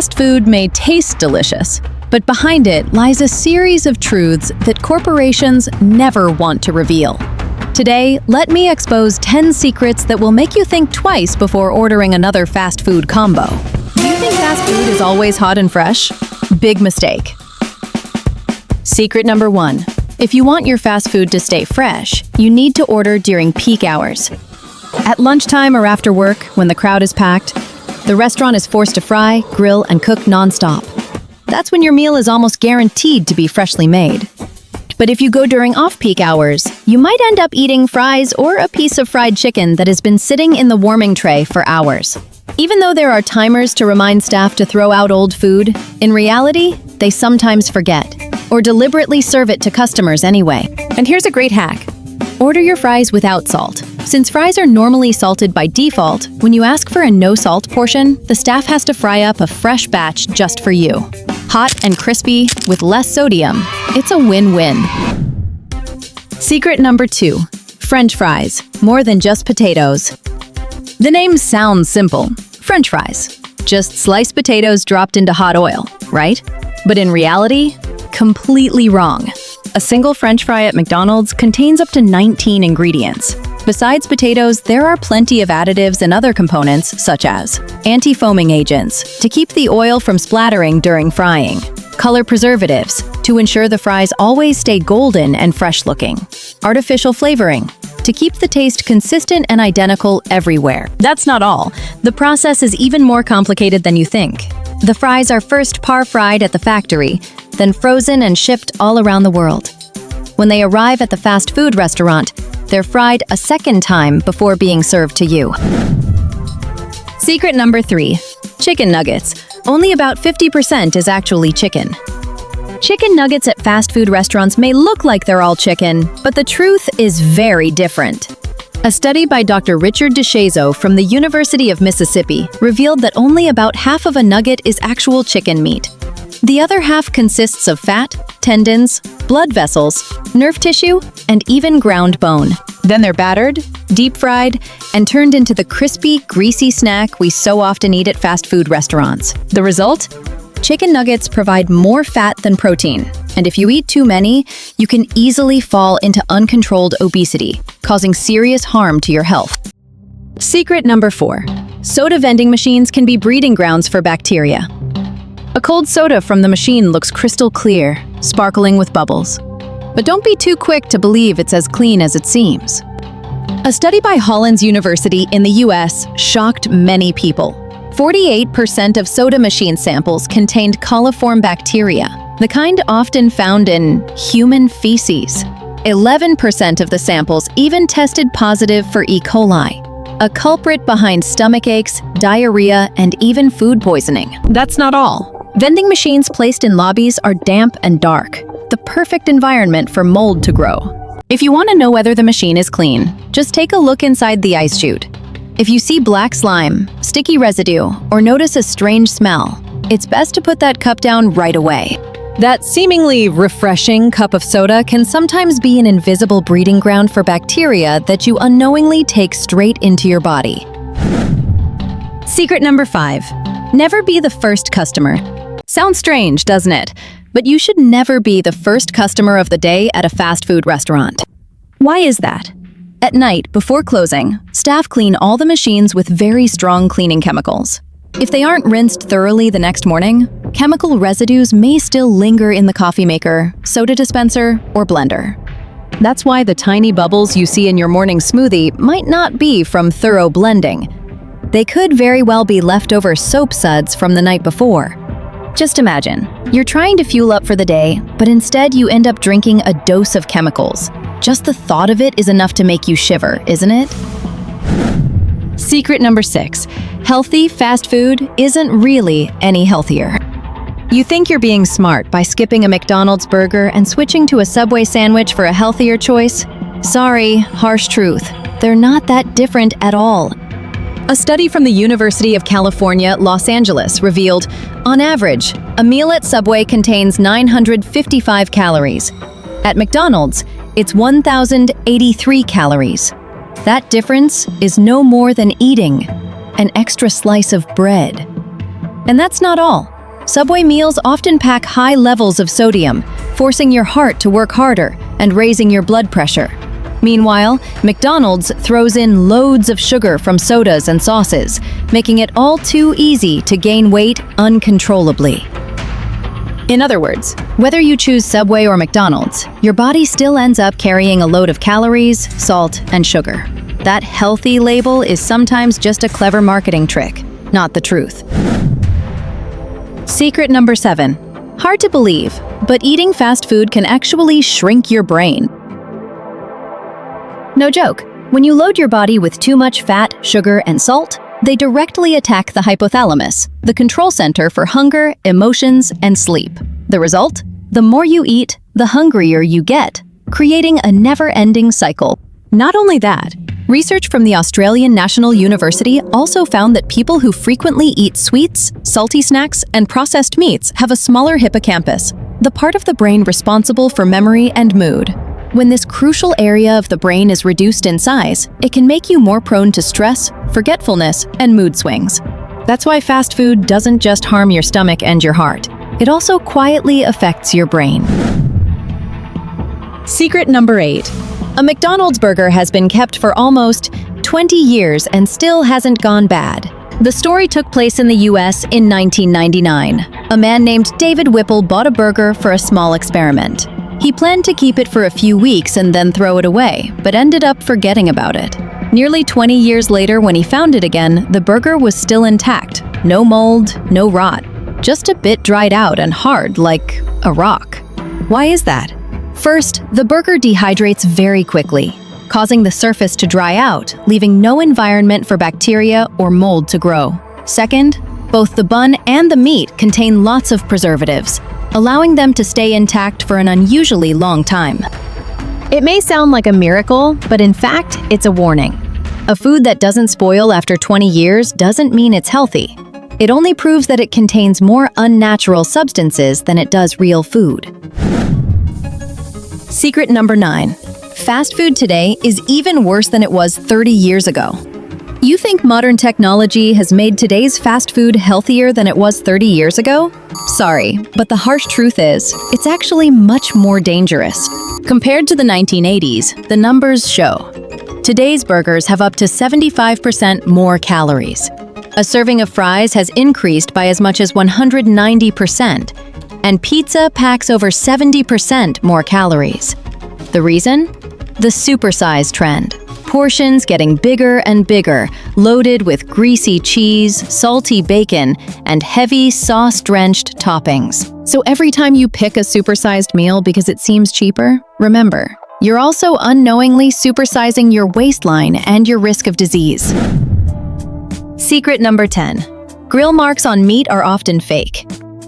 Fast food may taste delicious, but behind it lies a series of truths that corporations never want to reveal. Today, let me expose 10 secrets that will make you think twice before ordering another fast food combo. Do you think fast food is always hot and fresh? Big mistake. Secret number 1. If you want your fast food to stay fresh, you need to order during peak hours. At lunchtime or after work, when the crowd is packed, the restaurant is forced to fry, grill, and cook non-stop. That's when your meal is almost guaranteed to be freshly made. But if you go during off-peak hours, you might end up eating fries or a piece of fried chicken that has been sitting in the warming tray for hours. Even though there are timers to remind staff to throw out old food, in reality, they sometimes forget, or deliberately serve it to customers anyway. And here's a great hack. Order your fries without salt. Since fries are normally salted by default, when you ask for a no-salt portion, the staff has to fry up a fresh batch just for you. Hot and crispy, with less sodium, it's a win-win. Secret number 2. French fries, more than just potatoes. The name sounds simple, French fries. Just sliced potatoes dropped into hot oil, right? But in reality, completely wrong. A single French fry at McDonald's contains up to 19 ingredients. Besides potatoes, there are plenty of additives and other components, such as anti-foaming agents, to keep the oil from splattering during frying, color preservatives, to ensure the fries always stay golden and fresh-looking, artificial flavoring, to keep the taste consistent and identical everywhere. That's not all. The process is even more complicated than you think. The fries are first par-fried at the factory, then frozen and shipped all around the world. When they arrive at the fast food restaurant, they're fried a second time before being served to you. Secret number 3. Chicken nuggets. Only about 50% is actually chicken. Chicken nuggets at fast food restaurants may look like they're all chicken, but the truth is very different. A study by Dr. Richard DeShazo from the University of Mississippi revealed that only about half of a nugget is actual chicken meat. The other half consists of fat, tendons, blood vessels, nerve tissue, and even ground bone. Then they're battered, deep-fried, and turned into the crispy, greasy snack we so often eat at fast food restaurants. The result? Chicken nuggets provide more fat than protein, and if you eat too many, you can easily fall into uncontrolled obesity, causing serious harm to your health. Secret number 4. Soda vending machines can be breeding grounds for bacteria. A cold soda from the machine looks crystal clear, sparkling with bubbles. But don't be too quick to believe it's as clean as it seems. A study by Hollins University in the US shocked many people. 48% of soda machine samples contained coliform bacteria, the kind often found in human feces. 11% of the samples even tested positive for E. coli, a culprit behind stomach aches, diarrhea, and even food poisoning. That's not all. Vending machines placed in lobbies are damp and dark, the perfect environment for mold to grow. If you want to know whether the machine is clean, just take a look inside the ice chute. If you see black slime, sticky residue, or notice a strange smell, it's best to put that cup down right away. That seemingly refreshing cup of soda can sometimes be an invisible breeding ground for bacteria that you unknowingly take straight into your body. Secret number 5. Never be the first customer. Sounds strange, doesn't it? But you should never be the first customer of the day at a fast food restaurant. Why is that? At night, before closing, staff clean all the machines with very strong cleaning chemicals. If they aren't rinsed thoroughly the next morning, chemical residues may still linger in the coffee maker, soda dispenser, or blender. That's why the tiny bubbles you see in your morning smoothie might not be from thorough blending. They could very well be leftover soap suds from the night before. Just imagine, you're trying to fuel up for the day, but instead you end up drinking a dose of chemicals. Just the thought of it is enough to make you shiver, isn't it? Secret number 6. Healthy fast food isn't really any healthier. You think you're being smart by skipping a McDonald's burger and switching to a Subway sandwich for a healthier choice? Sorry, harsh truth. They're not that different at all. A study from the University of California, Los Angeles revealed, on average, a meal at Subway contains 955 calories. At McDonald's, it's 1,083 calories. That difference is no more than eating an extra slice of bread. And that's not all. Subway meals often pack high levels of sodium, forcing your heart to work harder and raising your blood pressure. Meanwhile, McDonald's throws in loads of sugar from sodas and sauces, making it all too easy to gain weight uncontrollably. In other words, whether you choose Subway or McDonald's, your body still ends up carrying a load of calories, salt, and sugar. That healthy label is sometimes just a clever marketing trick, not the truth. Secret number 7. Hard to believe, but eating fast food can actually shrink your brain. No joke. When you load your body with too much fat, sugar, and salt, they directly attack the hypothalamus, the control center for hunger, emotions, and sleep. The result? The more you eat, the hungrier you get, creating a never-ending cycle. Not only that, research from the Australian National University also found that people who frequently eat sweets, salty snacks, and processed meats have a smaller hippocampus, the part of the brain responsible for memory and mood. When this crucial area of the brain is reduced in size, it can make you more prone to stress, forgetfulness, and mood swings. That's why fast food doesn't just harm your stomach and your heart. It also quietly affects your brain. Secret number 8. A McDonald's burger has been kept for almost 20 years and still hasn't gone bad. The story took place in the US in 1999. A man named David Whipple bought a burger for a small experiment. He planned to keep it for a few weeks and then throw it away, but ended up forgetting about it. Nearly 20 years later, when he found it again, the burger was still intact. No mold, no rot. Just a bit dried out and hard, like a rock. Why is that? First, the burger dehydrates very quickly, causing the surface to dry out, leaving no environment for bacteria or mold to grow. Second, both the bun and the meat contain lots of preservatives, allowing them to stay intact for an unusually long time. It may sound like a miracle, but in fact, it's a warning. A food that doesn't spoil after 20 years doesn't mean it's healthy. It only proves that it contains more unnatural substances than it does real food. Secret number 9. Fast food today is even worse than it was 30 years ago. You think modern technology has made today's fast food healthier than it was 30 years ago? Sorry, but the harsh truth is, it's actually much more dangerous. Compared to the 1980s, the numbers show. Today's burgers have up to 75% more calories. A serving of fries has increased by as much as 190%, and pizza packs over 70% more calories. The reason? The supersize trend. Portions getting bigger and bigger, loaded with greasy cheese, salty bacon, and heavy sauce-drenched toppings. So every time you pick a supersized meal because it seems cheaper, remember, you're also unknowingly supersizing your waistline and your risk of disease. Secret number 10. Grill marks on meat are often fake.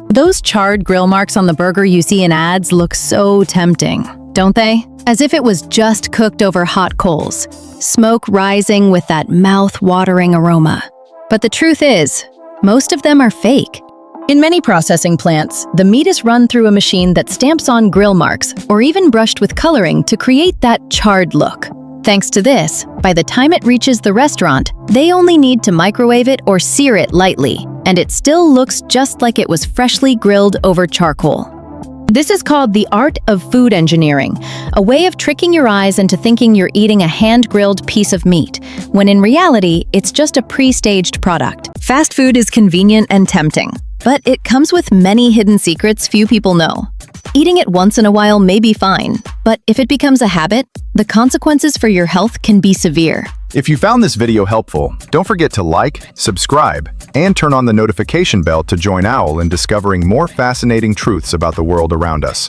Those charred grill marks on the burger you see in ads look so tempting, don't they? As if it was just cooked over hot coals, smoke rising with that mouth-watering aroma. But the truth is, most of them are fake. In many processing plants, the meat is run through a machine that stamps on grill marks or even brushed with coloring to create that charred look. Thanks to this, by the time it reaches the restaurant, they only need to microwave it or sear it lightly, and it still looks just like it was freshly grilled over charcoal. This is called the art of food engineering, a way of tricking your eyes into thinking you're eating a hand-grilled piece of meat, when in reality, it's just a pre-staged product. Fast food is convenient and tempting, but it comes with many hidden secrets few people know. Eating it once in a while may be fine, but if it becomes a habit, the consequences for your health can be severe. If you found this video helpful, don't forget to like, subscribe, and turn on the notification bell to join Owl in discovering more fascinating truths about the world around us.